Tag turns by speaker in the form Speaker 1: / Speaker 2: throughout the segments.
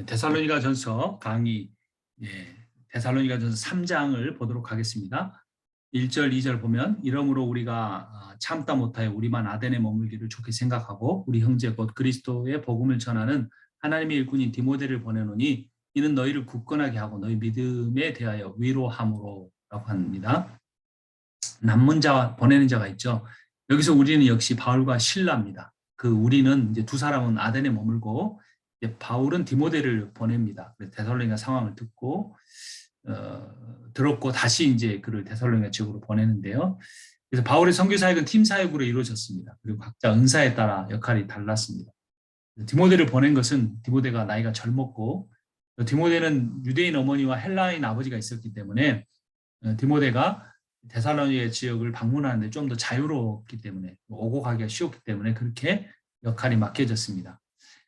Speaker 1: 데살로니가전서 강의 데살로니가전서 3장을 보도록 하겠습니다. 1절, 2절 보면 이러므로 우리가 참다 못하여 우리만 아덴에 머물기를 좋게 생각하고 우리 형제 곧 그리스도의 복음을 전하는 하나님의 일꾼인 디모데를 보내노니 이는 너희를 굳건하게 하고 너희 믿음에 대하여 위로함으로 라고 합니다. 남문 자와 보내는 자가 있죠. 여기서 우리는 역시 바울과 실라입니다. 그 우리는 이제 두 사람은 아덴에 머물고 바울은 디모데를 보냅니다. 데살로니가 상황을 듣고 들었고 다시 이제 그를 데살로니가 지역으로 보내는데요. 그래서 바울의 선교 사역은 팀 사역으로 이루어졌습니다. 그리고 각자 은사에 따라 역할이 달랐습니다. 디모데를 보낸 것은 디모데가 나이가 젊었고 디모데는 유대인 어머니와 헬라인 아버지가 있었기 때문에 디모데가 데살로니가 지역을 방문하는데 좀 더 자유롭기 때문에 오고 가기가 쉬웠기 때문에 그렇게 역할이 맡겨졌습니다.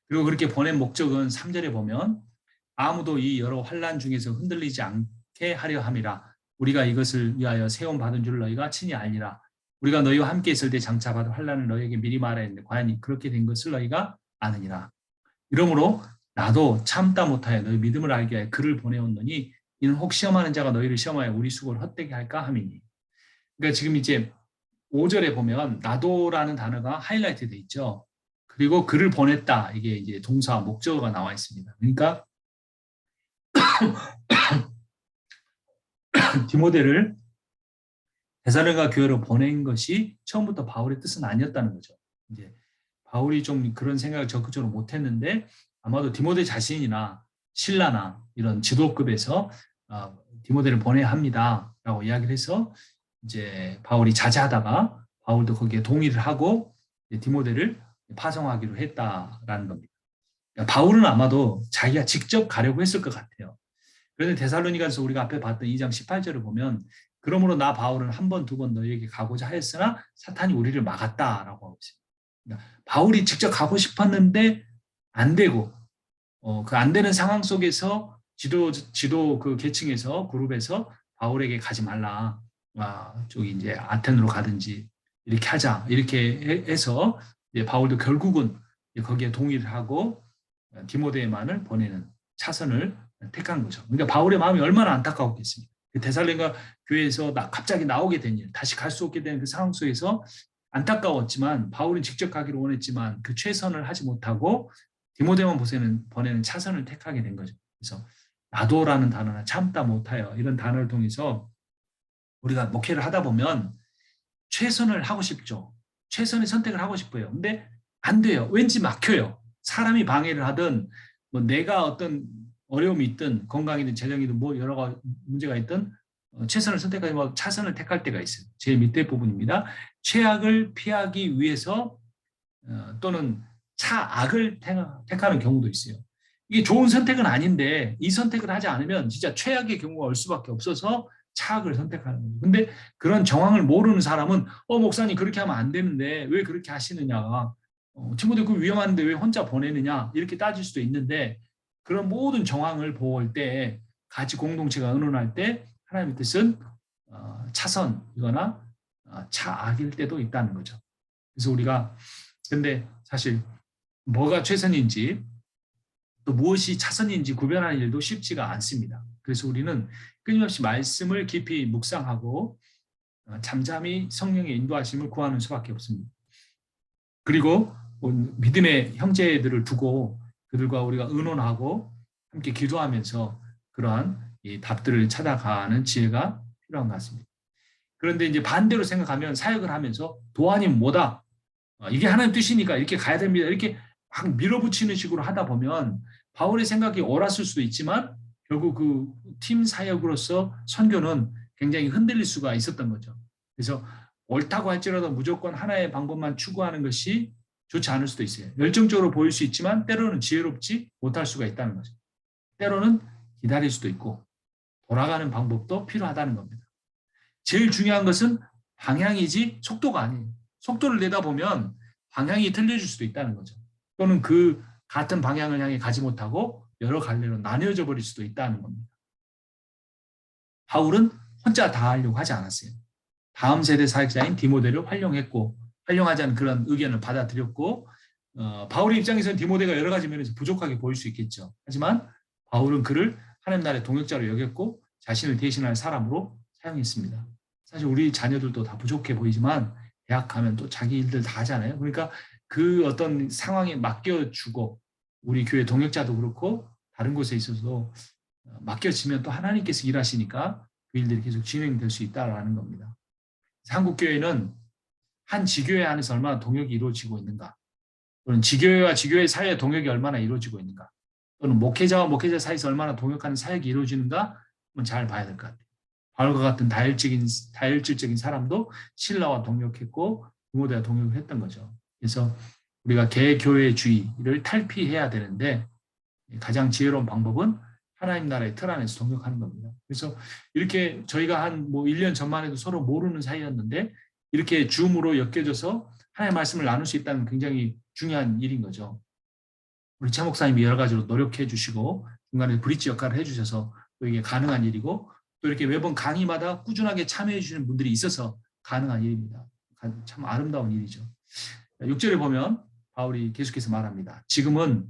Speaker 1: 그리고 그렇게 보낸 목적은 3절에 보면 아무도 이 여러 환난 중에서 흔들리지 않게 하려 함이라. 우리가 이것을 위하여 세움 받은 줄 너희가 친히 알리라. 우리가 너희와 함께 있을 때 장차 받은 환난을 너희에게 미리 말하였는데 과연 그렇게 된 것을 너희가 아느니라. 이러므로 나도 참다 못하여 너희 믿음을 알게 하여 그를 보내었노니 이는 혹 시험하는 자가 너희를 시험하여 우리 수고를 헛되게 할까 함이니. 그러니까 지금 이제 5절에 보면 나도라는 단어가 하이라이트 돼 있죠. 그리고 그를 보냈다. 이게 이제 동사 목적어가 나와 있습니다. 그러니까 디모데를 데살로니가 교회로 보낸 것이 처음부터 바울의 뜻은 아니었다는 거죠. 이제 바울이 좀 그런 생각을 적극적으로 못했는데 아마도 디모데 자신이나 신라나 이런 지도급에서 디모데를 보내야 합니다라고 이야기를 해서 이제 바울이 자제하다가 바울도 거기에 동의를 하고 디모데를 파송하기로 했다라는 겁니다. 그러니까 바울은 아마도 자기가 직접 가려고 했을 것 같아요. 그런데 데살로니가에서 우리가 앞에 봤던 2장 18절을 보면 그러므로 나 바울은 한 번, 두 번 너희에게 가고자 하였으나 사탄이 우리를 막았다라고 하고 있습니다. 그러니까 바울이 직접 가고 싶었는데 안 되고 그 안 되는 상황 속에서 지도 그 계층에서 그룹에서 바울에게 가지 말라. 저기 이제 아텐으로 가든지 이렇게 하자. 이렇게 해서 바울도 결국은 거기에 동의를 하고 디모데만을 보내는 차선을 택한 거죠. 그러니까 바울의 마음이 얼마나 안타까웠겠습니까? 데살로니가 교회에서 갑자기 나오게 된 일, 다시 갈 수 없게 된 그 상황 속에서 안타까웠지만 바울은 직접 가기를 원했지만 그 최선을 하지 못하고 디모데만 보내는 차선을 택하게 된 거죠. 그래서 나도라는 단어나 참다 못하여 이런 단어를 통해서 우리가 목회를 하다 보면 최선을 하고 싶죠. 최선의 선택을 하고 싶어요. 근데 안 돼요. 왠지 막혀요. 사람이 방해를 하든 뭐 내가 어떤 어려움이 있든 건강이든 재정이든 뭐 여러 가지 문제가 있든 최선을 선택하지 말고 차선을 택할 때가 있어요. 제일 밑에 부분입니다. 최악을 피하기 위해서 또는 차악을 택하는 경우도 있어요. 이게 좋은 선택은 아닌데 이 선택을 하지 않으면 진짜 최악의 경우가 올 수밖에 없어서 차악을 선택하는 거죠. 근데 그런 정황을 모르는 사람은 목사님 그렇게 하면 안 되는데 왜 그렇게 하시느냐. 친구들 그 위험한데 왜 혼자 보내느냐 이렇게 따질 수도 있는데 그런 모든 정황을 볼 때 같이 공동체가 의논할 때 하나님의 뜻은 차선이거나 차악일 때도 있다는 거죠. 그래서 우리가 근데 사실 뭐가 최선인지 또 무엇이 차선인지 구별하는 일도 쉽지가 않습니다. 그래서 우리는 끊임없이 말씀을 깊이 묵상하고 잠잠히 성령의 인도하심을 구하는 수밖에 없습니다. 그리고 믿음의 형제들을 두고 그들과 우리가 의논하고 함께 기도하면서 그러한 이 답들을 찾아가는 지혜가 필요한 것 같습니다. 그런데 이제 반대로 생각하면 사역을 하면서 도안이면 뭐다? 이게 하나님 뜻이니까 이렇게 가야 됩니다. 이렇게 막 밀어붙이는 식으로 하다 보면 바울의 생각이 옳았을 수도 있지만 결국 그 팀 사역으로서 선교는 굉장히 흔들릴 수가 있었던 거죠. 그래서 옳다고 할지라도 무조건 하나의 방법만 추구하는 것이 좋지 않을 수도 있어요. 열정적으로 보일 수 있지만 때로는 지혜롭지 못할 수가 있다는 거죠. 때로는 기다릴 수도 있고 돌아가는 방법도 필요하다는 겁니다. 제일 중요한 것은 방향이지 속도가 아니에요. 속도를 내다 보면 방향이 틀려질 수도 있다는 거죠. 또는 그 같은 방향을 향해 가지 못하고 여러 갈래로 나뉘어져 버릴 수도 있다는 겁니다. 바울은 혼자 다 하려고 하지 않았어요. 다음 세대 사역자인 디모데를 활용했고 활용하자는 그런 의견을 받아들였고 바울의 입장에서는 디모데가 여러 가지 면에서 부족하게 보일 수 있겠죠. 하지만 바울은 그를 하나님 나라의 동역자로 여겼고 자신을 대신할 사람으로 사용했습니다. 사실 우리 자녀들도 다 부족해 보이지만 대학 가면 또 자기 일들 다 하잖아요. 그러니까 그 어떤 상황에 맡겨주고 우리 교회 동역자도 그렇고 다른 곳에 있어서도 맡겨지면 또 하나님께서 일하시니까 그 일들이 계속 진행될 수 있다라는 겁니다. 한국 교회는 한 지교회 안에서 얼마나 동역이 이루어지고 있는가, 또는 지교회와 지교회 사이의 동역이 얼마나 이루어지고 있는가, 또는 목회자와 목회자 사이에서 얼마나 동역하는 사역이 이루어지는가 한번 잘 봐야 될 것 같아요. 바울과 같은 다혈질적인 사람도 신라와 동역했고 디모데와 동역을 했던 거죠. 그래서 우리가 개교회주의를 탈피해야 되는데 가장 지혜로운 방법은 하나님 나라의 틀 안에서 동역하는 겁니다. 그래서 이렇게 저희가 한 1년 전만 해도 서로 모르는 사이였는데 이렇게 줌으로 엮여져서 하나님의 말씀을 나눌 수 있다는 굉장히 중요한 일인 거죠. 우리 최 목사님이 여러 가지로 노력해 주시고 중간에 브릿지 역할을 해주셔서 또 이게 가능한 일이고 또 이렇게 매번 강의마다 꾸준하게 참여해 주시는 분들이 있어서 가능한 일입니다. 참 아름다운 일이죠. 6절에 보면 바울이 계속해서 말합니다. 지금은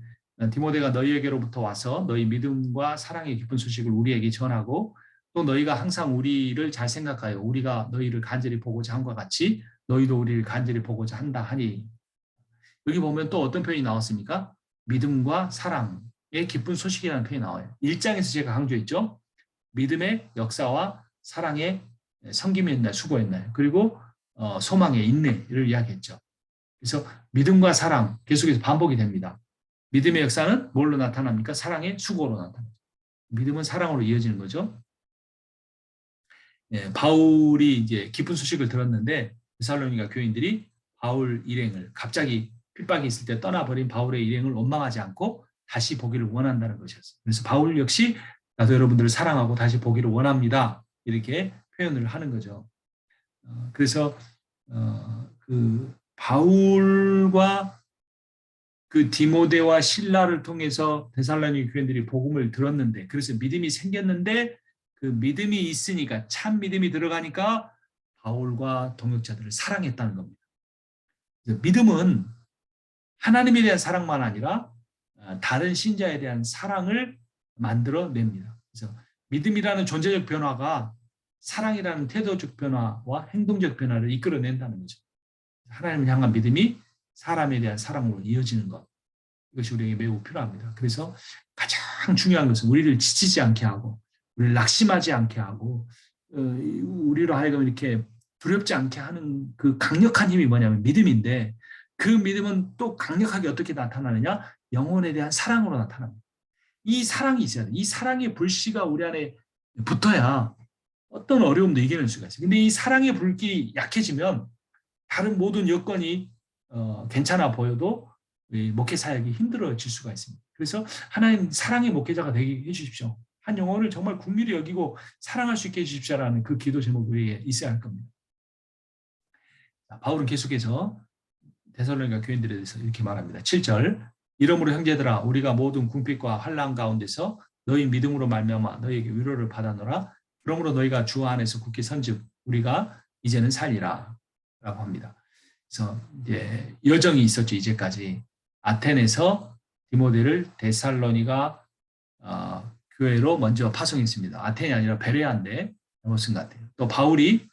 Speaker 1: 디모데가 너희에게로부터 와서 너희 믿음과 사랑의 기쁜 소식을 우리에게 전하고 또 너희가 항상 우리를 잘 생각하여 우리가 너희를 간절히 보고자 함과 같이 너희도 우리를 간절히 보고자 한다 하니, 여기 보면 또 어떤 표현이 나왔습니까? 믿음과 사랑의 기쁜 소식이라는 표현이 나와요. 1장에서 제가 강조했죠. 믿음의 역사와 사랑의 섬김이었나요? 수고였나요? 그리고 소망의 인내를 이야기했죠. 그래서 믿음과 사랑 계속해서 반복이 됩니다. 믿음의 역사는 뭘로 나타납니까? 사랑의 수고로 나타납니다. 믿음은 사랑으로 이어지는 거죠. 바울이 이제 기쁜 소식을 들었는데 데살로니가 교인들이 바울 일행을 갑자기 핍박이 있을 때 떠나버린 바울의 일행을 원망하지 않고 다시 보기를 원한다는 것이었어요. 그래서 바울 역시 나도 여러분들을 사랑하고 다시 보기를 원합니다. 이렇게 표현을 하는 거죠. 그래서 그 바울과 그 디모데와 실라를 통해서 데살로니가 교인들이 복음을 들었는데, 그래서 믿음이 생겼는데 그 믿음이 있으니까, 참 믿음이 들어가니까 바울과 동역자들을 사랑했다는 겁니다. 믿음은 하나님에 대한 사랑만 아니라 다른 신자에 대한 사랑을 만들어냅니다. 그래서 믿음이라는 존재적 변화가 사랑이라는 태도적 변화와 행동적 변화를 이끌어낸다는 거죠. 하나님을 향한 믿음이 사람에 대한 사랑으로 이어지는 것, 이것이 우리에게 매우 필요합니다. 그래서 가장 중요한 것은 우리를 지치지 않게 하고 우리를 낙심하지 않게 하고 우리로 하여금 이렇게 두렵지 않게 하는 그 강력한 힘이 뭐냐면 믿음인데, 그 믿음은 또 강력하게 어떻게 나타나느냐? 영혼에 대한 사랑으로 나타납니다. 이 사랑이 있어야 돼. 이 사랑의 불씨가 우리 안에 붙어야 어떤 어려움도 이겨낼 수가 있어요. 근데 이 사랑의 불길이 약해지면 다른 모든 여건이 괜찮아 보여도 목회 사역이 힘들어질 수가 있습니다. 그래서 하나님 사랑의 목회자가 되게 해주십시오. 한 영혼을 정말 국민이 여기고 사랑할 수 있게 해주십시오라는 그 기도 제목 위에 있어야 할 겁니다. 바울은 계속해서 데살로니가 교인들에 대해서 이렇게 말합니다. 7절, 이러므로 형제들아 우리가 모든 궁핍과 환난 가운데서 너희 믿음으로 말미암아 너희에게 위로를 받아노라. 그러므로 너희가 주 안에서 굳게 선즉 우리가 이제는 살리라 라고 합니다. 그래서 이제 여정이 있었죠. 이제까지 아테네에서 디모데를 데살로니가 교회로 먼저 파송했습니다. 아테네 아니라 베레아인데 잘못 쓴 것 같아요. 또 바울이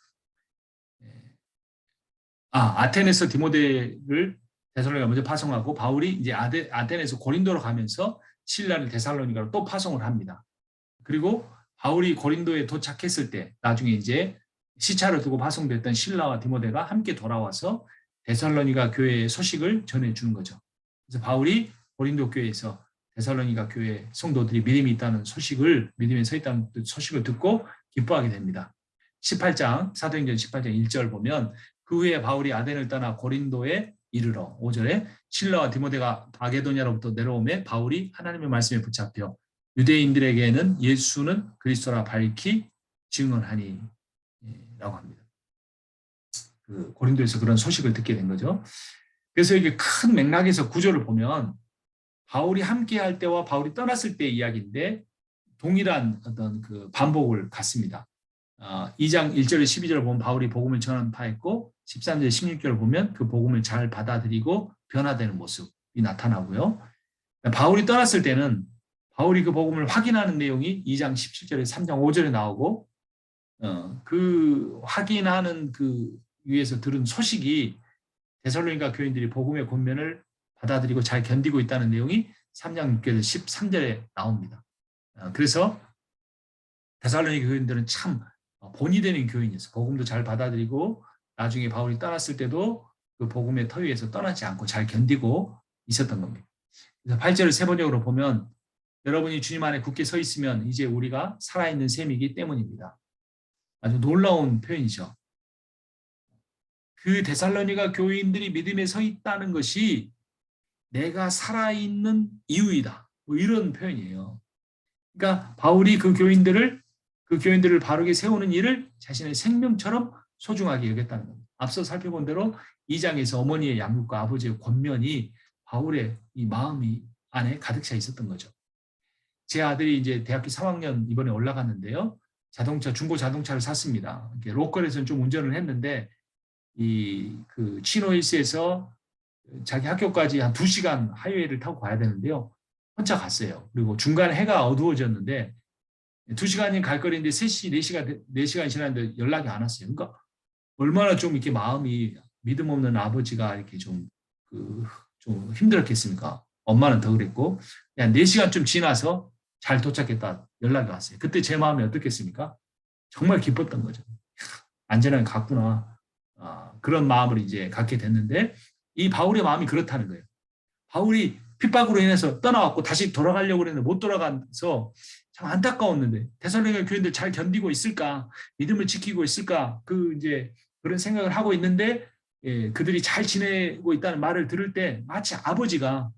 Speaker 1: 아테네에서 디모데를 데살로니가 먼저 파송하고 바울이 이제 아테네에서 고린도로 가면서 실라를 데살로니가로 또 파송을 합니다. 그리고 바울이 고린도에 도착했을 때 나중에 이제 시차를 두고 파송됐던 실라와 디모데가 함께 돌아와서 데살로니가 교회의 소식을 전해주는 거죠. 그래서 바울이 고린도 교회에서 데살로니가 교회 성도들이 믿음이 있다는 소식을, 믿음에 서 있다는 소식을 듣고 기뻐하게 됩니다. 18장, 사도행전 18장 1절 보면 그 후에 바울이 아덴을 떠나 고린도에 이르러 5절에 실라와 디모데가 마게도냐로부터 내려오매 바울이 하나님의 말씀에 붙잡혀 유대인들에게는 예수는 그리스도라 밝히 증언하니 라고 합니다. 그 고린도에서 그런 소식을 듣게 된 거죠. 그래서 이게 큰 맥락에서 구조를 보면 바울이 함께 할 때와 바울이 떠났을 때의 이야기인데 동일한 어떤 그 반복을 갖습니다. 2장 1절에 12절을 보면 바울이 복음을 전파했고 13절 16절을 보면 그 복음을 잘 받아들이고 변화되는 모습. 나타나고요. 바울이 떠났을 때는 바울이 그 복음을 확인하는 내용이 2장 17절에 3장 5절에 나오고 그 확인하는 그 위에서 들은 소식이 데살로니가 교인들이 복음의 권면을 받아들이고 잘 견디고 있다는 내용이 3장 6절 13절에 나옵니다. 그래서 데살로니가 교인들은 참 본이 되는 교인이었어요. 복음도 잘 받아들이고 나중에 바울이 떠났을 때도 그 복음의 터 위에서 떠나지 않고 잘 견디고 있었던 겁니다. 그래서 8절을 세번역으로 보면 여러분이 주님 안에 굳게 서 있으면 이제 우리가 살아있는 셈이기 때문입니다. 아주 놀라운 표현이죠. 그 데살로니가 교인들이 믿음에 서 있다는 것이 내가 살아있는 이유이다. 뭐 이런 표현이에요. 그러니까 바울이 그 교인들을 바르게 세우는 일을 자신의 생명처럼 소중하게 여겼다는 겁니다. 앞서 살펴본 대로 2장에서 어머니의 양육과 아버지의 권면이 바울의 이 마음이 안에 가득 차 있었던 거죠. 제 아들이 이제 대학교 3학년 이번에 올라갔는데요. 중고 자동차를 샀습니다. 로컬에서는 좀 운전을 했는데 그 치노힐스에서 자기 학교까지 한 2시간 하이웨이를 타고 가야 되는데요. 혼자 갔어요. 그리고 중간에 해가 어두워졌는데 2시간이 갈 거리인데 4시간 지났는데 연락이 안 왔어요. 그러니까 얼마나 좀 이렇게 마음이 믿음 없는 아버지가 이렇게 좀 힘들었겠습니까? 엄마는 더 그랬고, 그냥 4시간쯤 지나서 잘 도착했다 연락이 왔어요. 그때 제 마음이 어떻겠습니까? 정말 기뻤던 거죠. 안전하게 갔구나. 그런 마음을 이제 갖게 됐는데, 이 바울의 마음이 그렇다는 거예요. 바울이 핍박으로 인해서 떠나왔고 다시 돌아가려고 했는데 못 돌아가서 참 안타까웠는데 데살로니가 교인들 잘 견디고 있을까? 믿음을 지키고 있을까? 이제 그런 생각을 하고 있는데 그들이 잘 지내고 있다는 말을 들을 때 마치 아버지가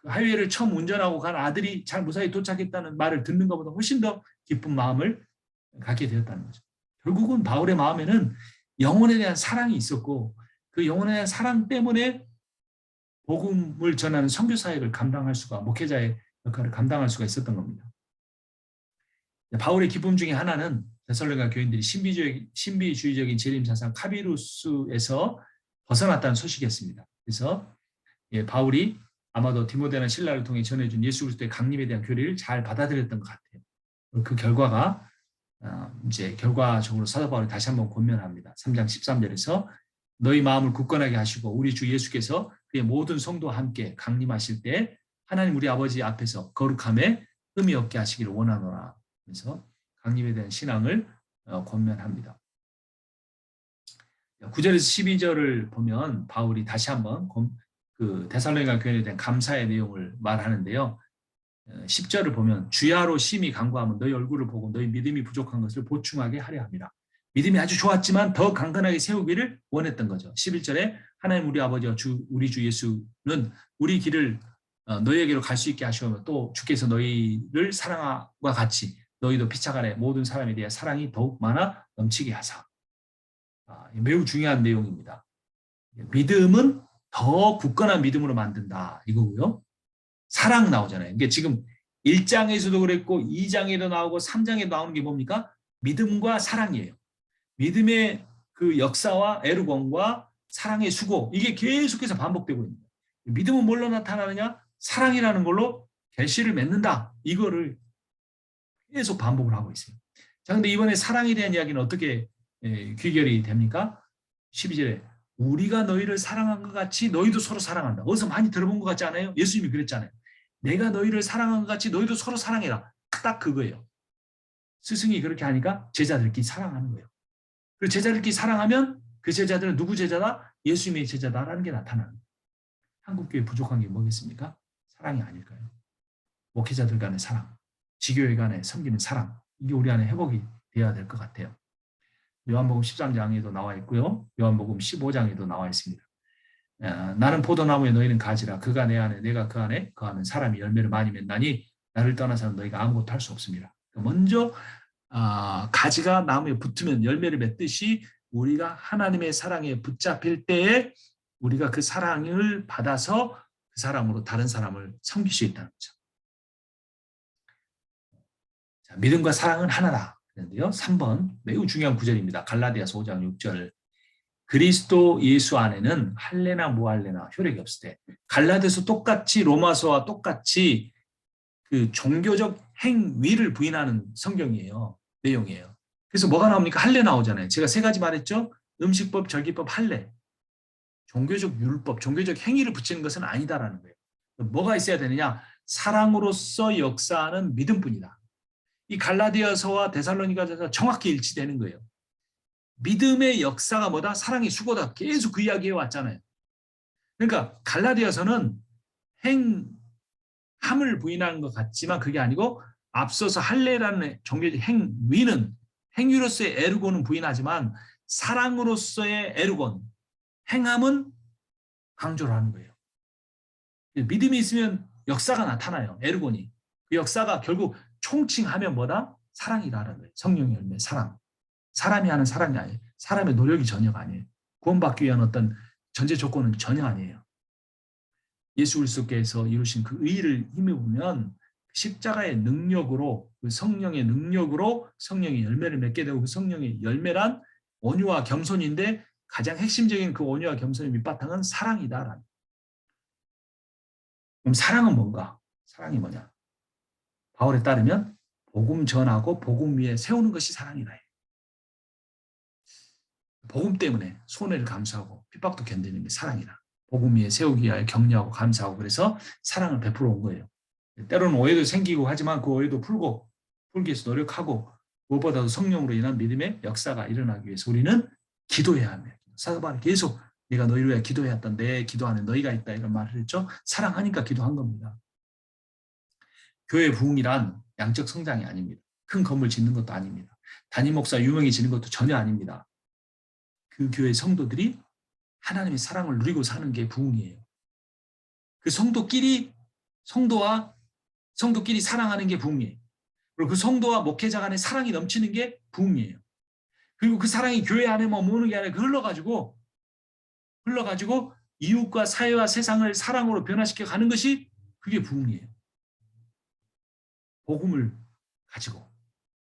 Speaker 1: 하이웨이를 처음 운전하고 간 아들이 잘 무사히 도착했다는 말을 듣는 것보다 훨씬 더 기쁜 마음을 갖게 되었다는 거죠. 결국은 바울의 마음에는 영혼에 대한 사랑이 있었고 그 영혼에 대한 사랑 때문에 복음을 전하는 선교 사역을 목회자의 역할을 감당할 수가 있었던 겁니다. 바울의 기쁨 중에 하나는 데살로니가 교인들이 신비주의적인 재림 사상 카비루스에서 벗어났다는 소식이었습니다. 그래서 바울이 아마도 디모데나 실라를 통해 전해준 예수 그리스도의 강림에 대한 교리를 잘 받아들였던 것 같아요. 그 결과가 이제 결과적으로 사도 바울이 다시 한번 권면합니다. 3장 13절에서 너희 마음을 굳건하게 하시고 우리 주 예수께서 그의 모든 성도와 함께 강림하실 때 하나님 우리 아버지 앞에서 거룩함에 흠이 없게 하시기를 원하노라. 그래서 강림에 대한 신앙을 권면합니다. 9절에서 12절을 보면 바울이 다시 한번 그 데살로니가 교인에 대한 감사의 내용을 말하는데요. 10절을 보면 주야로 심히 간구하면 너희 얼굴을 보고 너희 믿음이 부족한 것을 보충하게 하려 합니다. 믿음이 아주 좋았지만 더 강건하게 세우기를 원했던 거죠. 11절에 하나님 우리 아버지와 우리 주 예수는 우리 길을 너희에게로 갈 수 있게 하시오며 또 주께서 너희를 사랑과 같이 너희도 피차 간에 모든 사람에 대한 사랑이 더욱 많아 넘치게 하사. 매우 중요한 내용입니다. 믿음은 더 굳건한 믿음으로 만든다 이거고요. 사랑 나오잖아요. 이게 지금 1장에서도 그랬고 2장에도 나오고 3장에도 나오는 게 뭡니까? 믿음과 사랑이에요. 믿음의 그 역사와 에르곤과 사랑의 수고 이게 계속해서 반복되고 있습니다. 믿음은 뭘로 나타나느냐? 사랑이라는 걸로 결실을 맺는다. 이거를 계속 반복을 하고 있어요. 자, 근데 이번에 사랑에 대한 이야기는 어떻게 귀결이 됩니까? 12절에 우리가 너희를 사랑한 것 같이 너희도 서로 사랑한다. 어디서 많이 들어본 것 같지 않아요? 예수님이 그랬잖아요. 내가 너희를 사랑한 것 같이 너희도 서로 사랑해라. 딱 그거예요. 스승이 그렇게 하니까 제자들끼리 사랑하는 거예요. 그리고 제자들끼리 사랑하면 그 제자들은 누구 제자다? 예수님의 제자다라는 게 나타나는 거예요. 한국교회 부족한 게 뭐겠습니까? 사랑이 아닐까요? 목회자들 간의 사랑, 지교회 간의 섬기는 사랑, 이게 우리 안에 회복이 되어야 될 것 같아요. 요한복음 13장에도 나와 있고요. 요한복음 15장에도 나와 있습니다. 나는 포도나무에 너희는 가지라. 그가 내 안에 내가 그 안에 거하면 사람이 열매를 많이 맺나니 나를 떠나서는 너희가 아무것도 할 수 없습니다. 먼저 가지가 나무에 붙으면 열매를 맺듯이 우리가 하나님의 사랑에 붙잡힐 때에 우리가 그 사랑을 받아서 그 사랑으로 다른 사람을 섬길 수 있다는 거죠. 자, 믿음과 사랑은 하나다. 그런데요. 3번 매우 중요한 구절입니다. 갈라디아서 5장 6절 그리스도 예수 안에는 할례나 무할례나 효력이 없을 때 갈라디아서 똑같이 로마서와 똑같이 그 종교적 행위를 부인하는 성경이에요. 내용이에요. 그래서 뭐가 나옵니까? 할례 나오잖아요. 제가 세 가지 말했죠. 음식법, 절기법, 할례. 종교적 율법, 종교적 행위를 붙이는 것은 아니다라는 거예요. 뭐가 있어야 되느냐? 사랑으로서 역사하는 믿음뿐이다. 이 갈라디아서와 데살로니가서가 정확히 일치되는 거예요. 믿음의 역사가 뭐다? 사랑의 수고다. 계속 그 이야기해 왔잖아요. 그러니까 갈라디아서는 행함을 부인하는 것 같지만 그게 아니고 앞서서 할례라는 종교적 행위는 행위로서의 에르고는 부인하지만 사랑으로서의 에르곤, 행함은 강조를 하는 거예요. 믿음이 있으면 역사가 나타나요. 에르곤이. 그 역사가 결국 총칭하면 뭐다? 사랑이라는 거예요. 성령의 열매, 사랑. 사람이 하는 사랑이 아니에요. 사람의 노력이 전혀가 아니에요. 구원받기 위한 어떤 전제 조건은 전혀 아니에요. 예수 그리스도께서 이루신 그 의의를 힘입으면 십자가의 능력으로 그 성령의 능력으로 성령의 열매를 맺게 되고 그 성령의 열매란 온유와 겸손인데 가장 핵심적인 그 온유와 겸손의 밑바탕은 사랑이다라는. 그럼 사랑은 뭔가? 사랑이 뭐냐? 바울에 따르면 복음 전하고 복음 위에 세우는 것이 사랑이다. 복음 때문에 손해를 감수하고 핍박도 견디는 게 사랑이다. 복음 위에 세우기 위하여 격려하고 감사하고 그래서 사랑을 베풀어 온 거예요. 때로는 오해도 생기고 하지만 그 오해도 풀기 위해서 노력하고 무엇보다도 성령으로 인한 믿음의 역사가 일어나기 위해서 우리는 기도해야 합니다. 사도 바울이 계속 내가 너희를 위해 기도해왔던 내 기도 안에 너희가 있다 이런 말을 했죠. 사랑하니까 기도한 겁니다. 교회 부흥이란 양적 성장이 아닙니다. 큰 건물 짓는 것도 아닙니다. 담임 목사 유명해지는 것도 전혀 아닙니다. 그 교회 성도들이 하나님의 사랑을 누리고 사는 게 부흥이에요. 그 성도끼리 사랑하는 게 부흥이에요. 그리고 그 성도와 목회자 간의 사랑이 넘치는 게 부흥이에요. 그리고 그 사랑이 교회 안에 머무는 게 아니라 흘러가지고 이웃과 사회와 세상을 사랑으로 변화시켜 가는 것이 그게 부흥이에요. 복음을 가지고.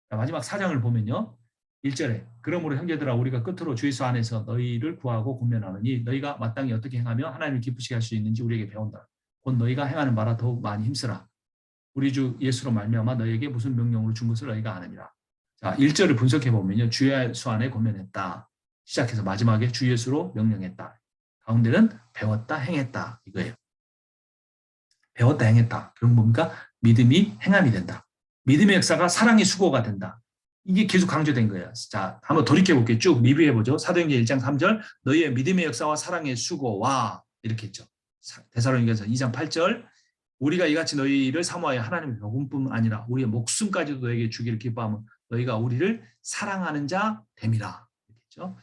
Speaker 1: 마지막 4장을 보면요. 1절에 그러므로 형제들아 우리가 끝으로 주 예수 안에서 너희를 구하고 권면하노니 너희가 마땅히 어떻게 행하며 하나님을 기쁘시게 할 수 있는지 우리에게 배운다. 곧 너희가 행하는 바라 더욱 많이 힘쓰라. 우리 주 예수로 말미암아 너희에게 무슨 명령을 준 것을 너희가 아느니라. 자, 1절을 분석해 보면요. 주 예수 안에 권면했다. 시작해서 마지막에 주 예수로 명령했다. 가운데는 배웠다, 행했다 이거예요. 배웠다, 행했다. 그럼 뭡니까? 믿음이 행함이 된다. 믿음의 역사가 사랑의 수고가 된다. 이게 계속 강조된 거예요. 자, 한번 돌이켜볼게요. 쭉 리뷰해보죠. 사도행전 1장 3절 너희의 믿음의 역사와 사랑의 수고와 이렇게 했죠. 데살로니가서 2장 8절 우리가 이같이 너희를 사모하여 하나님의 복음뿐 아니라 우리의 목숨까지도 너에게 주기를 기뻐하면 너희가 우리를 사랑하는 자 됨이라. 이렇게 했죠.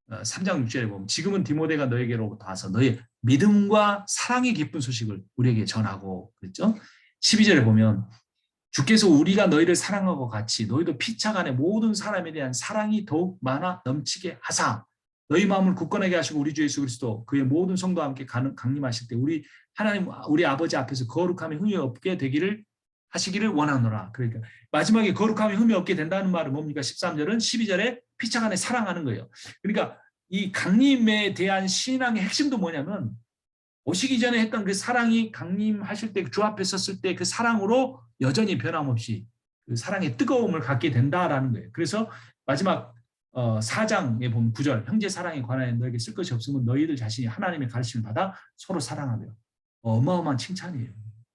Speaker 1: 3장 6절에 보면 지금은 디모데가 너에게로부터 와서 너희 믿음과 사랑의 기쁜 소식을 우리에게 전하고 그랬죠. 12절에 보면 주께서 우리가 너희를 사랑하고 같이 너희도 피차간의 모든 사람에 대한 사랑이 더욱 많아 넘치게 하사 너희 마음을 굳건하게 하시고 우리 주 예수 그리스도 그의 모든 성도와 함께 강림하실 때 우리 하나님 우리 아버지 앞에서 거룩함에 흠이 없게 되기를 하시기를 원하노라. 그러니까 마지막에 거룩함에 흠이 없게 된다는 말은 뭡니까? 13절은 12절에 피차간에 사랑하는 거예요. 그러니까 이 강림에 대한 신앙의 핵심도 뭐냐면 오시기 전에 했던 그 사랑이 강림하실 때 주 앞에 섰을 때 그 사랑으로 여전히 변함없이 그 사랑의 뜨거움을 갖게 된다라는 거예요. 그래서 마지막 4장에 보면 9절 형제 사랑에 관하여 너에게 쓸 것이 없으면 너희들 자신이 하나님의 가르침을 받아 서로 사랑하며 어마어마한 칭찬이에요.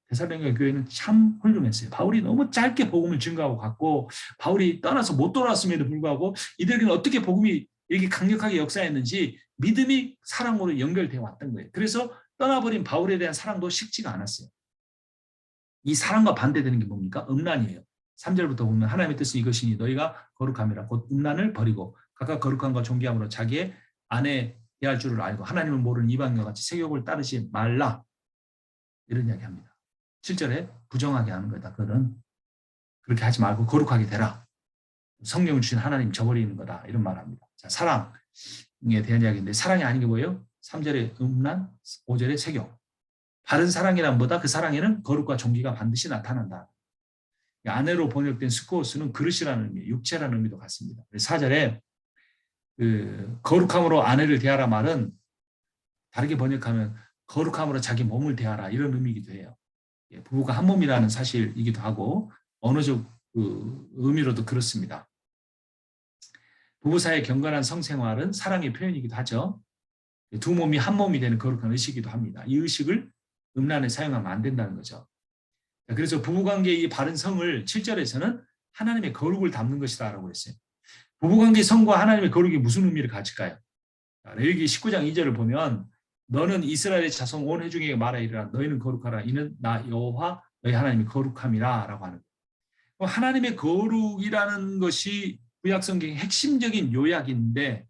Speaker 1: 데살로니가 교회는 참 훌륭했어요. 바울이 너무 짧게 복음을 증거하고 갔고 바울이 떠나서 못 돌아왔음에도 불구하고 이들에게는 어떻게 복음이 이렇게 강력하게 역사했는지 믿음이 사랑으로 연결되어 왔던 거예요. 그래서 떠나버린 바울에 대한 사랑도 식지가 않았어요. 이 사랑과 반대되는 게 뭡니까? 음란이에요. 3절부터 보면 하나님의 뜻은 이것이니 너희가 거룩함이라 곧 음란을 버리고 각각 거룩함과 존귀함으로 자기의 아내 대할 줄을 알고 하나님을 모르는 이방인과 같이 세욕을 따르지 말라. 이런 이야기합니다. 7절에 부정하게 하는 거다. 그거는 그렇게 하지 말고 거룩하게 되라. 성령을 주신 하나님 저버리는 거다. 이런 말합니다. 자, 사랑에 대한 이야기인데 사랑이 아닌 게 뭐예요? 3절에 음란, 5절에 세욕. 바른 사랑이란 뭐다? 그 사랑에는 거룩과 존귀가 반드시 나타난다. 아내로 번역된 스코스는 그릇이라는 의미, 육체라는 의미도 같습니다. 4절에 그 거룩함으로 아내를 대하라 말은 다르게 번역하면 거룩함으로 자기 몸을 대하라 이런 의미이기도 해요. 예, 부부가 한 몸이라는 사실이기도 하고 언어적 그 의미로도 그렇습니다. 부부 사이의 경건한 성생활은 사랑의 표현이기도 하죠. 두 몸이 한 몸이 되는 거룩한 의식이기도 합니다. 이 의식을 음란에 사용하면 안 된다는 거죠. 그래서 부부관계의 이 바른 성을 7절에서는 하나님의 거룩을 담는 것이다 라고 했어요. 부부관계 성과 하나님의 거룩이 무슨 의미를 가질까요? 레위기 19장 2절을 보면 너는 이스라엘의 자손 온 회중에게 말하리라 너희는 거룩하라 이는 나 여호와 너희 하나님이 거룩함이라 라고 하는 거예요. 하나님의 거룩이라는 것이 구약성경의 핵심적인 요약인데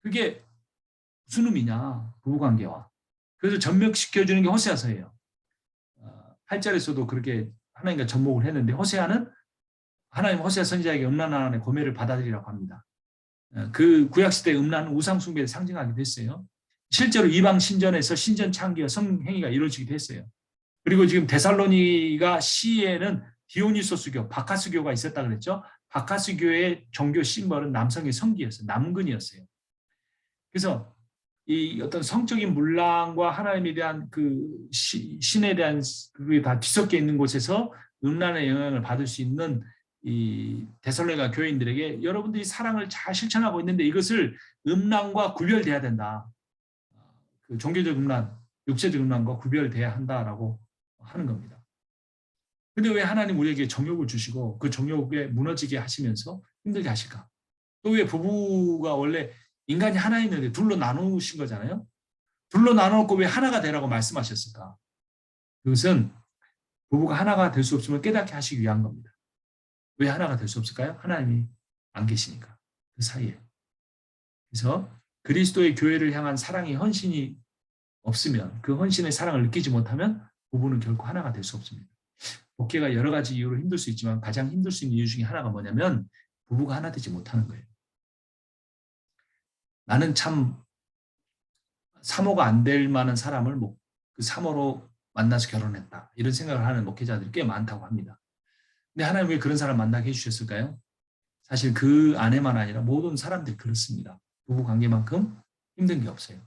Speaker 1: 그게 무슨 의미냐 부부관계와 그래서 전명시켜주는 게 호세아서예요. 8절에서도 그렇게 하나님과 접목을 했는데 호세아는 하나님 호세아 선지자에게 음란한 아내 고매를 받아들이라고 합니다. 그 구약시대 음란은 우상숭배를 상징하기도 했어요. 실제로 이방 신전에서 신전 창기와 성행위가 이루어지기도 했어요. 그리고 지금 데살로니가 시에는 디오니소스교, 바카스교가 있었다 그랬죠. 바카스교의 종교 심벌은 남성의 성기였어요. 남근이었어요. 그래서 이 어떤 성적인 문란과 하나님에 대한 그 신에 대한 그게 다 뒤섞여 있는 곳에서 음란의 영향을 받을 수 있는 이 데살로니가 교인들에게 여러분들이 사랑을 잘 실천하고 있는데 이것을 음란과 구별돼야 된다. 그 종교적 음란, 육체적 음란과 구별돼야 한다라고 하는 겁니다. 근데 왜 하나님 우리에게 정욕을 주시고 그 정욕에 무너지게 하시면서 힘들게 하실까? 또 왜 부부가 원래 인간이 하나 있는데 둘로 나누신 거잖아요. 둘로 나눠놓고 왜 하나가 되라고 말씀하셨을까? 그것은 부부가 하나가 될 수 없음을 깨닫게 하시기 위한 겁니다. 왜 하나가 될 수 없을까요? 하나님이 안 계시니까. 그 사이에. 그래서 그리스도의 교회를 향한 사랑의 헌신이 없으면 그 헌신의 사랑을 느끼지 못하면 부부는 결코 하나가 될 수 없습니다. 복계가 여러 가지 이유로 힘들 수 있지만 가장 힘들 수 있는 이유 중에 하나가 뭐냐면 부부가 하나 되지 못하는 거예요. 나는 참 사모가 안 될 만한 사람을 그 사모로 만나서 결혼했다. 이런 생각을 하는 목회자들이 꽤 많다고 합니다. 근데 하나님 왜 그런 사람 만나게 해주셨을까요? 사실 그 아내만 아니라 모든 사람들이 그렇습니다. 부부 관계만큼 힘든 게 없어요.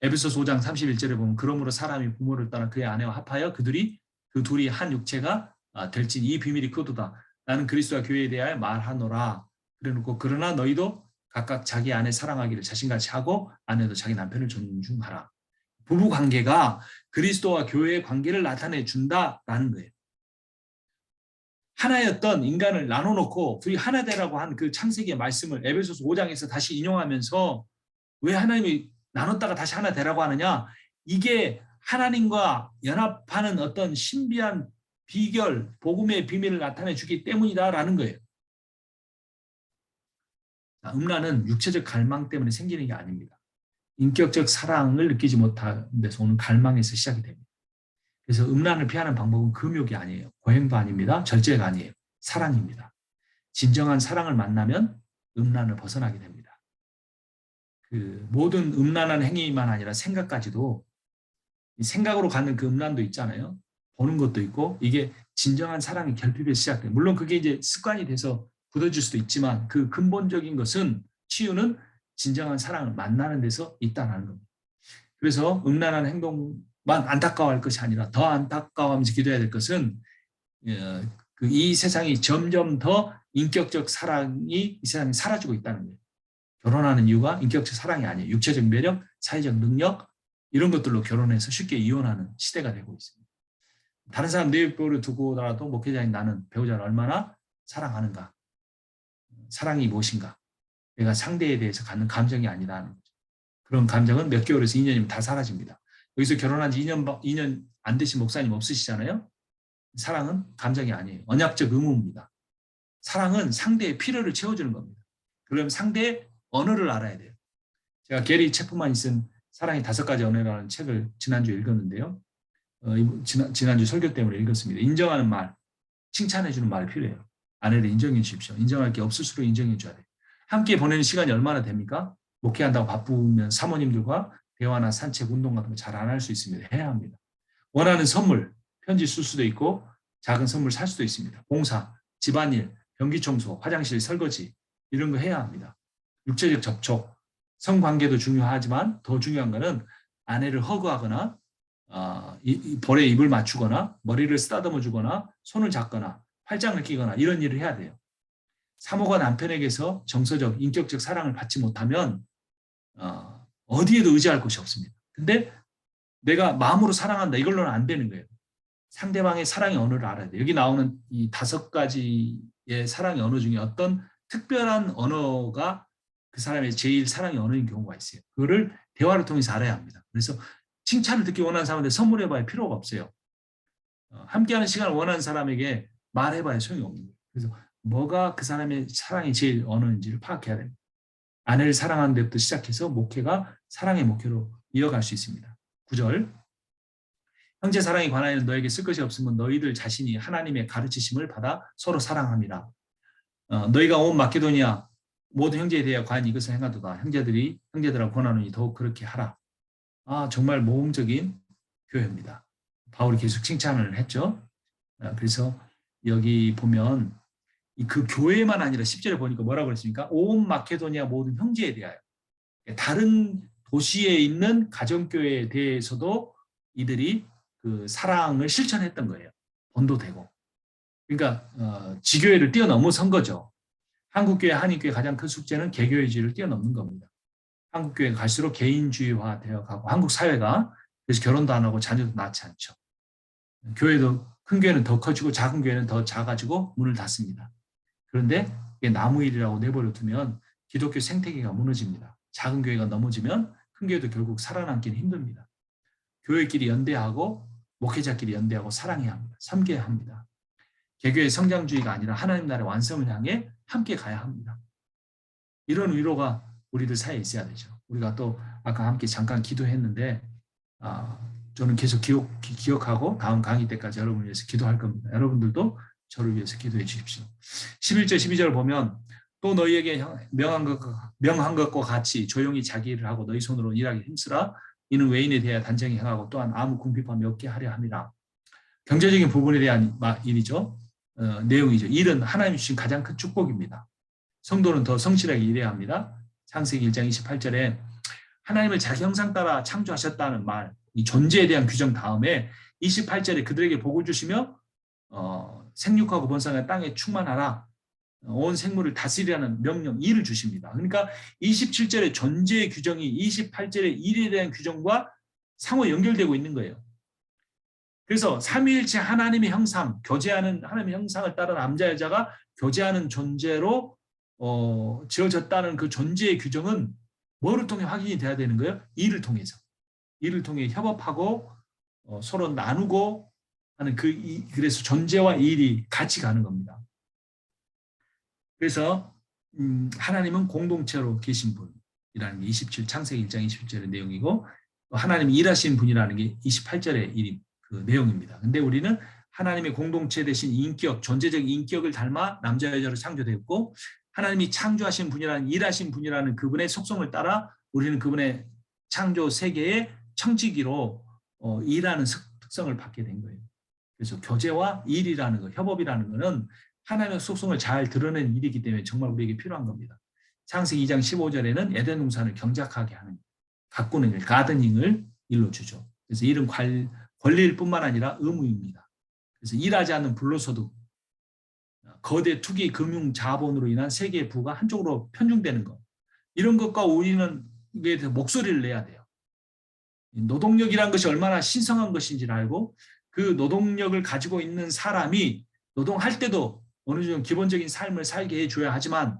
Speaker 1: 에베소서 5장 31절에 보면 그러므로 사람이 부모를 떠나 그의 아내와 합하여 그 둘이 한 육체가 될진 이 비밀이 크도다. 나는 그리스도와 교회에 대하여 말하노라. 그래놓고 그러나 너희도 각각 자기 아내 사랑하기를 자신같이 하고 아내도 자기 남편을 존중하라. 부부 관계가 그리스도와 교회의 관계를 나타내 준다라는 거예요. 하나였던 인간을 나눠놓고 둘이 하나 되라고 한 그 창세기의 말씀을 에베소서 5장에서 다시 인용하면서 왜 하나님이 나눴다가 다시 하나 되라고 하느냐? 이게 하나님과 연합하는 어떤 신비한 비결, 복음의 비밀을 나타내 주기 때문이다라는 거예요. 음란은 육체적 갈망 때문에 생기는 게 아닙니다. 인격적 사랑을 느끼지 못한 데서 오는 갈망에서 시작이 됩니다. 그래서 음란을 피하는 방법은 금욕이 아니에요. 고행도 아닙니다. 절제가 아니에요. 사랑입니다. 진정한 사랑을 만나면 음란을 벗어나게 됩니다. 그 모든 음란한 행위만 아니라 생각까지도 생각으로 가는 그 음란도 있잖아요. 보는 것도 있고 이게 진정한 사랑의 결핍에 시작돼요. 물론 그게 이제 습관이 돼서 굳어질 수도 있지만 그 근본적인 것은 치유는 진정한 사랑을 만나는 데서 있다는 겁니다. 그래서 음란한 행동만 안타까워할 것이 아니라 더 안타까워하면서 기도해야 될 것은 이 세상이 점점 더 인격적 사랑이 이 세상에 사라지고 있다는 거예요. 결혼하는 이유가 인격적 사랑이 아니에요. 육체적 매력, 사회적 능력 이런 것들로 결혼해서 쉽게 이혼하는 시대가 되고 있습니다. 다른 사람 내 옆으로 두고라도 목회자인 나는 배우자를 얼마나 사랑하는가. 사랑이 무엇인가. 내가 상대에 대해서 갖는 감정이 아니라는 거죠. 그런 감정은 몇 개월에서 2년이면 다 사라집니다. 여기서 결혼한 지 2년 안 되신 목사님 없으시잖아요. 사랑은 감정이 아니에요. 언약적 의무입니다. 사랑은 상대의 필요를 채워주는 겁니다. 그러면 상대의 언어를 알아야 돼요. 제가 게리 체프만이 쓴 사랑의 5가지 언어라는 책을 지난주에 읽었는데요. 지난주 설교 때문에 읽었습니다. 인정하는 말, 칭찬해주는 말이 필요해요. 아내를 인정해 주십시오. 인정할 게 없을수록 인정해 줘야 돼요. 함께 보내는 시간이 얼마나 됩니까? 목회한다고 바쁘면 사모님들과 대화나 산책, 운동 같은 거 잘 안 할 수 있습니다. 해야 합니다. 원하는 선물, 편지 쓸 수도 있고 작은 선물 살 수도 있습니다. 봉사, 집안일, 변기 청소, 화장실 설거지 이런 거 해야 합니다. 육체적 접촉, 성관계도 중요하지만 더 중요한 것은 아내를 허그하거나 볼에 입을 맞추거나 머리를 쓰다듬어 주거나 손을 잡거나 팔짱을 끼거나 이런 일을 해야 돼요. 사모가 남편에게서 정서적, 인격적 사랑을 받지 못하면 어디에도 의지할 곳이 없습니다. 근데 내가 마음으로 사랑한다 이걸로는 안 되는 거예요. 상대방의 사랑의 언어를 알아야 돼요. 여기 나오는 이 5가지의 사랑의 언어 중에 어떤 특별한 언어가 그 사람의 제일 사랑의 언어인 경우가 있어요. 그거를 대화를 통해서 알아야 합니다. 그래서 칭찬을 듣기 원하는 사람한테 선물해봐야 필요가 없어요. 함께하는 시간을 원하는 사람에게 말해봐야 소용이 없는 거예요. 그래서 뭐가 그 사람의 사랑의 제일 언어인지를 파악해야 됩니다. 아내를 사랑하는 데부터 시작해서 목회가 사랑의 목회로 이어갈 수 있습니다. 9절 형제 사랑에 관하여는 너에게 쓸 것이 없으면 너희들 자신이 하나님의 가르치심을 받아 서로 사랑함이라. 너희가 온 마케도니아 모든 형제에 대하여 과연 이것을 행하도다. 형제들아 권하노니 더욱 그렇게 하라. 정말 모범적인 교회입니다. 바울이 계속 칭찬을 했죠. 그래서 여기 보면 그 교회만 아니라 10절에 보니까 뭐라고 그랬습니까? 온 마케도니아 모든 형제에 대하여. 다른 도시에 있는 가정교회에 대해서도 이들이 그 사랑을 실천했던 거예요. 본도되고. 그러니까 지교회를 뛰어넘어선 거죠. 한국교회, 한인교회 가장 큰 숙제는 개교회주의를 뛰어넘는 겁니다. 한국교회가 갈수록 개인주의화 되어가고 한국 사회가 그래서 결혼도 안 하고 자녀도 낳지 않죠. 교회도 큰 교회는 더 커지고 작은 교회는 더 작아지고 문을 닫습니다. 그런데 이게 나무일이라고 내버려 두면 기독교 생태계가 무너집니다. 작은 교회가 넘어지면 큰 교회도 결국 살아남기는 힘듭니다. 교회끼리 연대하고 목회자끼리 연대하고 사랑해야 합니다. 섬겨야 합니다. 개교의 성장주의가 아니라 하나님 나라의 완성을 향해 함께 가야 합니다. 이런 위로가 우리들 사이에 있어야 되죠. 우리가 또 아까 함께 잠깐 기도했는데 저는 계속 기억하고 다음 강의 때까지 여러분을 위해서 기도할 겁니다. 여러분들도 저를 위해서 기도해 주십시오. 11절 12절을 보면 또 너희에게 명한 것과 같이 조용히 자기 일을 하고 너희 손으로 일하기 힘쓰라. 이는 외인에 대하여 단정히 행하고 또한 아무 궁핍함이 없게 하려 함이라. 경제적인 부분에 대한 일이죠. 내용이죠. 일은 하나님이 주신 가장 큰 축복입니다. 성도는 더 성실하게 일해야 합니다. 창세기 1장 28절에 하나님을 자기 형상 따라 창조하셨다는 말, 이 존재에 대한 규정 다음에 28절에 그들에게 복을 주시며 생육하고 번성하여 땅에 충만하라. 온 생물을 다스리라는 명령, 일을 주십니다. 그러니까 27절의 존재의 규정이 28절의 일에 대한 규정과 상호 연결되고 있는 거예요. 그래서 삼위일체 하나님의 형상, 교제하는 하나님의 형상을 따라 남자 여자가 교제하는 존재로 지어졌다는 그 존재의 규정은 뭐를 통해 확인이 돼야 되는 거예요? 일을 통해서. 일을 통해 협업하고 서로 나누고 하는 그래서 존재와 일이 같이 가는 겁니다. 그래서 하나님은 공동체로 계신 분이라는 게 27 창세기 1장 27절의 내용이고 하나님이 일하신 분이라는 게 28절의 그 내용입니다. 근데 우리는 하나님의 공동체 대신 인격, 존재적 인격을 닮아 남자 여자로 창조되었고 하나님이 창조하신 분이라는 일하신 분이라는 그분의 속성을 따라 우리는 그분의 창조 세계의 청지기로 일하는 특성을 받게 된 거예요. 그래서 교제와 일이라는 거, 협업이라는 것은 하나님의 속성을 잘 드러낸 일이기 때문에 정말 우리에게 필요한 겁니다. 창세기 2장 15절에는 에덴 동산을 경작하게 하는 가꾸는 일, 가드닝을 일로 주죠. 그래서 일은 권리일 뿐만 아니라 의무입니다. 그래서 일하지 않는 불로소득, 거대 투기 금융 자본으로 인한 세계의 부가 한쪽으로 편중되는 것, 이런 것과 우리는 이에 대해서 목소리를 내야 돼요. 노동력이라는 것이 얼마나 신성한 것인지를 알고 그 노동력을 가지고 있는 사람이 노동할 때도 어느 정도 기본적인 삶을 살게 해줘야 하지만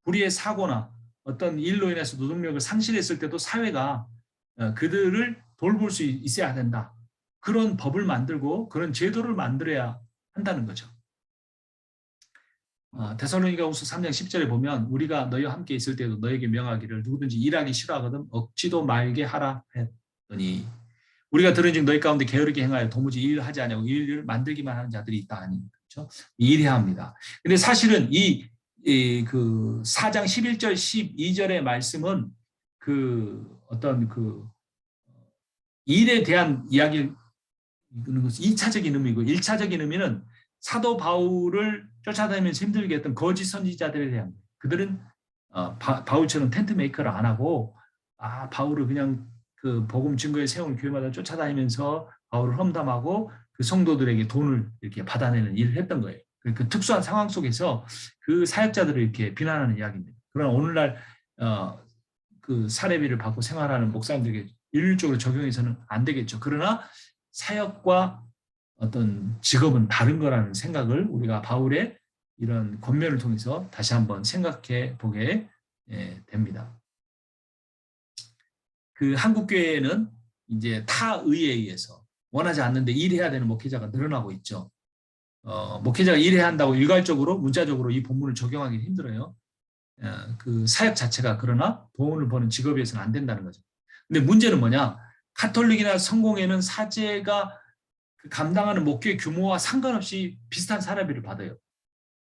Speaker 1: 불의의 사고나 어떤 일로 인해서 노동력을 상실했을 때도 사회가 그들을 돌볼 수 있어야 된다. 그런 법을 만들고 그런 제도를 만들어야 한다는 거죠. 데살로니가후서 3장 10절에 보면 우리가 너희와 함께 있을 때도 너에게 명하기를 누구든지 일하기 싫어하거든 억지도 말게 하라 했더니 우리가 들은즉 너희 가운데 게으르게 행하여 도무지 일하지 않냐고 일을 만들기만 하는 자들이 있다 하니 그렇죠? 일해야 합니다. 근데 사실은 그 4장 11절 12절의 말씀은 그 어떤 그 일에 대한 이야기를 2차적인 의미고 1차적인 의미는 사도 바울을 쫓아다니면서 힘들게 했던 거짓 선지자들에 대한 거예요. 그들은 바울처럼 텐트 메이커를 안 하고 바울을 그냥 그 복음 증거에 세운 교회마다 쫓아다니면서 바울을 험담하고 그 성도들에게 돈을 이렇게 받아내는 일을 했던 거예요. 그 특수한 상황 속에서 그 사역자들을 이렇게 비난하는 이야기입니다. 그러나 오늘날 그 사례비를 받고 생활하는 목사님들에게 일률적으로 적용해서는 안 되겠죠. 그러나 사역과 어떤 직업은 다른 거라는 생각을 우리가 바울의 이런 권면을 통해서 다시 한번 생각해 보게 됩니다. 그 한국 교회에는 이제 타 의에 의해서 원하지 않는데 일해야 되는 목회자가 늘어나고 있죠. 목회자가 일해야 한다고 일괄적으로 문자적으로 이 본문을 적용하기 힘들어요. 그 사역 자체가 그러나 돈을 버는 직업에서는 안 된다는 거죠. 근데 문제는 뭐냐? 카톨릭이나 성공회는 사제가 감당하는 목회 규모와 상관없이 비슷한 사례비를 받아요.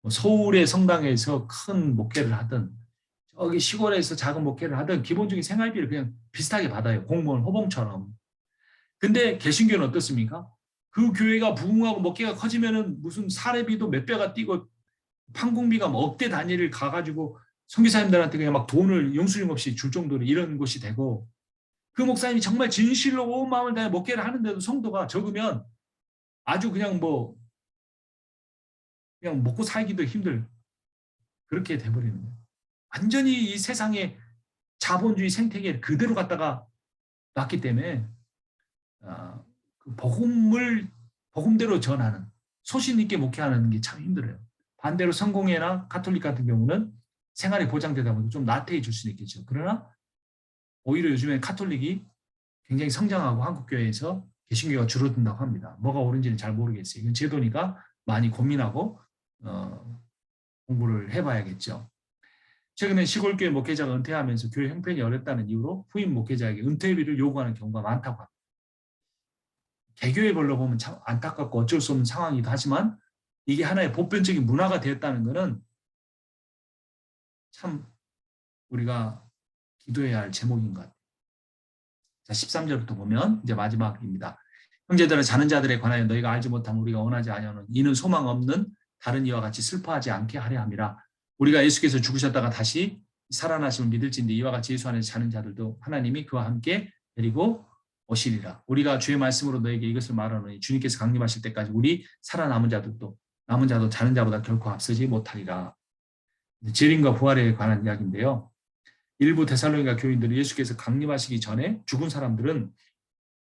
Speaker 1: 서울의 성당에서 큰 목회를 하든 저기 시골에서 작은 목회를 하든 기본적인 생활비를 그냥 비슷하게 받아요. 공무원 호봉처럼. 근데 개신교는 어떻습니까? 그 교회가 부흥하고 목회가 커지면은 무슨 사례비도 몇 배가 뛰고 판공비가 뭐 억대 단위를 가가지고 선교사님들한테 그냥 막 돈을 영수증 없이 줄 정도로 이런 곳이 되고 그 목사님이 정말 진실로 온 마음을 다해 목회를 하는데도 성도가 적으면 아주 그냥 그냥 먹고 살기도 힘들 그렇게 돼버리는 거예요. 완전히 이 세상에 자본주의 생태계를 그대로 갖다가 놨기 때문에 그 복음대로 전하는 소신 있게 목회하는 게 참 힘들어요. 반대로 성공회나 가톨릭 같은 경우는 생활이 보장되다 보니 좀 나태해질 수는 있겠죠. 그러나 오히려 요즘에 가톨릭이 굉장히 성장하고 한국 교회에서 개신교가 줄어든다고 합니다. 뭐가 옳은지는 잘 모르겠어요. 이건 제도니까 많이 고민하고 공부를 해봐야겠죠. 최근에 시골교회 목회자가 은퇴하면서 교회 형편이 어렵다는 이유로 후임 목회자에게 은퇴비를 요구하는 경우가 많다고 합니다. 개교에 별로 보면 참 안타깝고 어쩔 수 없는 상황이기도 하지만 이게 하나의 보편적인 문화가 되었다는 것은 참 우리가 기도해야 할 제목인 것 같아요. 자, 13절부터 보면 이제 마지막입니다. 형제들은 자는 자들에 관하여 너희가 알지 못하면 우리가 원하지 아니하는 이는 소망 없는 다른 이와 같이 슬퍼하지 않게 하려 함이라. 우리가 예수께서 죽으셨다가 다시 살아나심을 믿을진데 이와 같이 예수 안에서 자는 자들도 하나님이 그와 함께 데리고 오시리라. 우리가 주의 말씀으로 너에게 이것을 말하노니 주님께서 강림하실 때까지 우리 살아남은 자들도 남은 자도 자는 자보다 결코 앞서지 못하리라. 재림과 부활에 관한 이야기인데요. 일부 데살로니가 교인들은 예수께서 강림하시기 전에 죽은 사람들은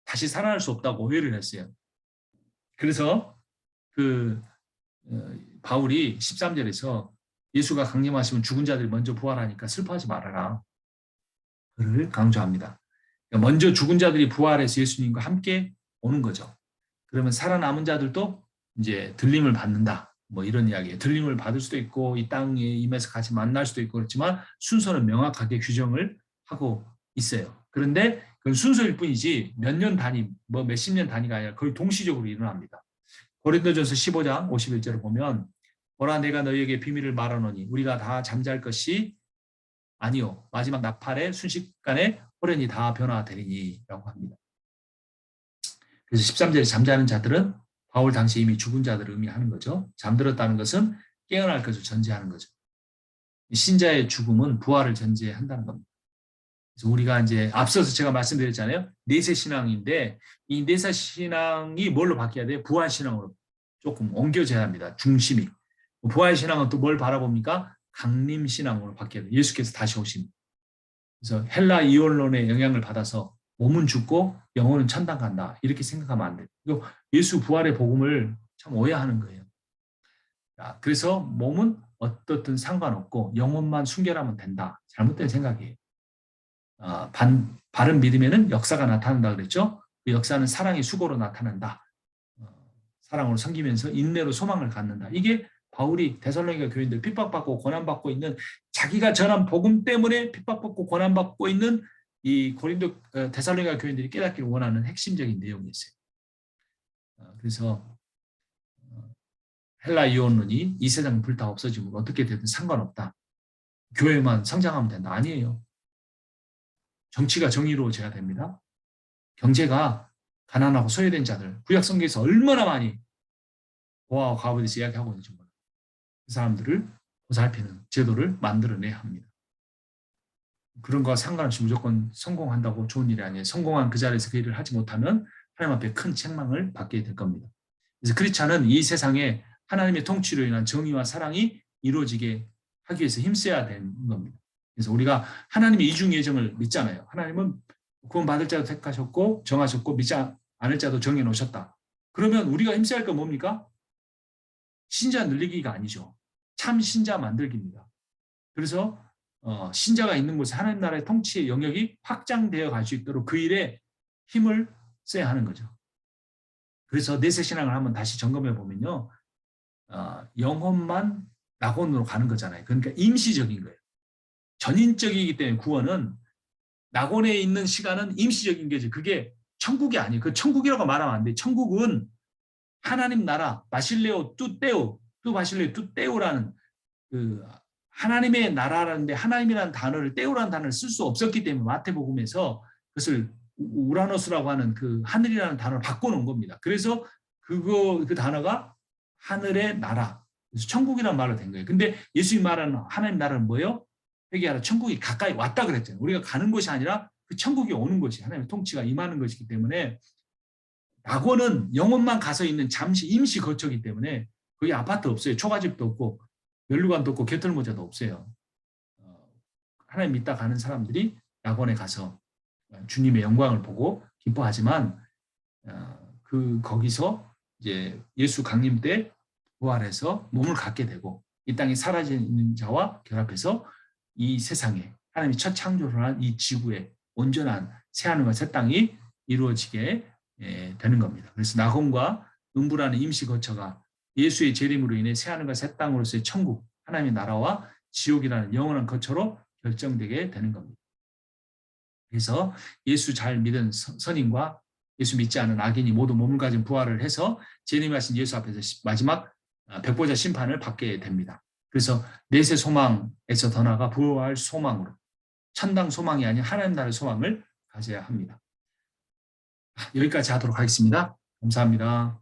Speaker 1: 다시 살아날 수 없다고 오해를 했어요. 그래서 바울이 13절에서 예수가 강림하시면 죽은 자들이 먼저 부활하니까 슬퍼하지 말아라. 그를 강조합니다. 그러니까 먼저 죽은 자들이 부활해서 예수님과 함께 오는 거죠. 그러면 살아남은 자들도 이제 들림을 받는다. 뭐 이런 이야기예요. 들림을 받을 수도 있고 이 땅에 임해서 같이 만날 수도 있고 그렇지만 순서는 명확하게 규정을 하고 있어요. 그런데 그건 순서일 뿐이지 몇 년 단위, 뭐 몇십 년 단위가 아니라 거의 동시적으로 일어납니다. 고린도전서 15장 51절을 보면 보라 내가 너희에게 비밀을 말하노니 우리가 다 잠잘 것이 아니요 마지막 나팔의 순식간에 호련히 다 변화되리니 라고 합니다. 그래서 13절에 잠자는 자들은 바울 당시 이미 죽은 자들을 의미하는 거죠. 잠들었다는 것은 깨어날 것을 전제하는 거죠. 신자의 죽음은 부활을 전제한다는 겁니다. 그래서 우리가 이제 앞서서 제가 말씀드렸잖아요. 내세 신앙인데 이 내세 신앙이 뭘로 바뀌어야 돼요? 부활 신앙으로 조금 옮겨져야 합니다. 중심이. 부활 신앙은 또 뭘 바라봅니까? 강림 신앙으로 바뀌어야 돼요. 예수께서 다시 오십니다. 그래서 헬라 이원론의 영향을 받아서 몸은 죽고 영혼은 천당 간다. 이렇게 생각하면 안 돼요. 그리고 예수 부활의 복음을 참 오해하는 거예요. 그래서 몸은 어떻든 상관없고 영혼만 순결하면 된다. 잘못된 생각이에요. 바른 믿음에는 역사가 나타난다 그랬죠. 그 역사는 사랑의 수고로 나타난다. 사랑으로 섬기면서 인내로 소망을 갖는다. 이게 바울이 데살로니가 교인들 핍박받고 고난받고 있는 자기가 전한 복음 때문에 핍박받고 고난받고 있는 이 고린도 데살로니가 교인들이 깨닫기를 원하는 핵심적인 내용이었어요. 그래서 헬라 이원론이 이 세상 불타 없어지면 어떻게 되든 상관없다. 교회만 성장하면 된다. 아니에요. 정치가 정의로워져야 됩니다. 경제가 가난하고 소외된 자들, 구약 성경에서 얼마나 많이 고아와 과부에 대해서 이야기하고 있는지 몰라요. 그 사람들을 보살피는 제도를 만들어내야 합니다. 그런 거와 상관없이 무조건 성공한다고 좋은 일이 아니에요. 성공한 그 자리에서 그 일을 하지 못하면 하나님 앞에 큰 책망을 받게 될 겁니다. 그래서 크리스찬은 이 세상에 하나님의 통치로 인한 정의와 사랑이 이루어지게 하기 위해서 힘써야 되는 겁니다. 그래서 우리가 하나님의 이중 예정을 믿잖아요. 하나님은 구원받을 자도 택하셨고 정하셨고 믿지 않을 자도 정해놓으셨다. 그러면 우리가 힘써야 할 건 뭡니까? 신자 늘리기가 아니죠. 참 신자 만들기입니다. 그래서 신자가 있는 곳에 하나님 나라의 통치의 영역이 확장되어 갈 수 있도록 그 일에 힘을 써야 하는 거죠. 그래서 내세 신앙을 한번 다시 점검해 보면요. 영혼만 낙원으로 가는 거잖아요. 그러니까 임시적인 거예요. 전인적이기 때문에 구원은 낙원에 있는 시간은 임시적인 거죠. 그게 천국이 아니에요. 그 천국이라고 말하면 안 돼요. 천국은 하나님 나라, 바실레오 뚜떼오, 뚜바실레오 뚜떼오라는 그 하나님의 나라라는데 하나님이라는 단어를 떼오라는 단어를 쓸 수 없었기 때문에 마태복음에서 그것을 우라노스라고 하는 그 하늘이라는 단어를 바꿔놓은 겁니다. 그래서 그 단어가 하늘의 나라, 그래서 천국이라는 말로 된 거예요. 근데 예수님 말하는 하나님 나라는 뭐예요? 회개하라 천국이 가까이 왔다 그랬잖아요. 우리가 가는 것이 아니라 그 천국이 오는 것이 하나님의 통치가 임하는 것이기 때문에 낙원은 영혼만 가서 있는 잠시 임시 거처이기 때문에 거기 아파트 없어요. 초가집도 없고 면류관도 없고 개털모자도 없어요. 하나님 믿다 가는 사람들이 낙원에 가서 주님의 영광을 보고 기뻐하지만 거기서 이제 예수 강림 때 부활해서 몸을 갖게 되고 이 땅에 사라지는 자와 결합해서 이 세상에 하나님이 첫 창조를 한 이 지구에 온전한 새하늘과 새 땅이 이루어지게 되는 겁니다. 그래서 낙원과 음부라는 임시 거처가 예수의 재림으로 인해 새하늘과 새 땅으로서의 천국, 하나님의 나라와 지옥이라는 영원한 거처로 결정되게 되는 겁니다. 그래서 예수 잘 믿은 선인과 예수 믿지 않은 악인이 모두 몸을 가진 부활을 해서 재림하신 예수 앞에서 마지막 백보자 심판을 받게 됩니다. 그래서 내세 소망에서 더 나아가 부활 소망으로 천당 소망이 아닌 하나님 나라의 소망을 가져야 합니다. 여기까지 하도록 하겠습니다. 감사합니다.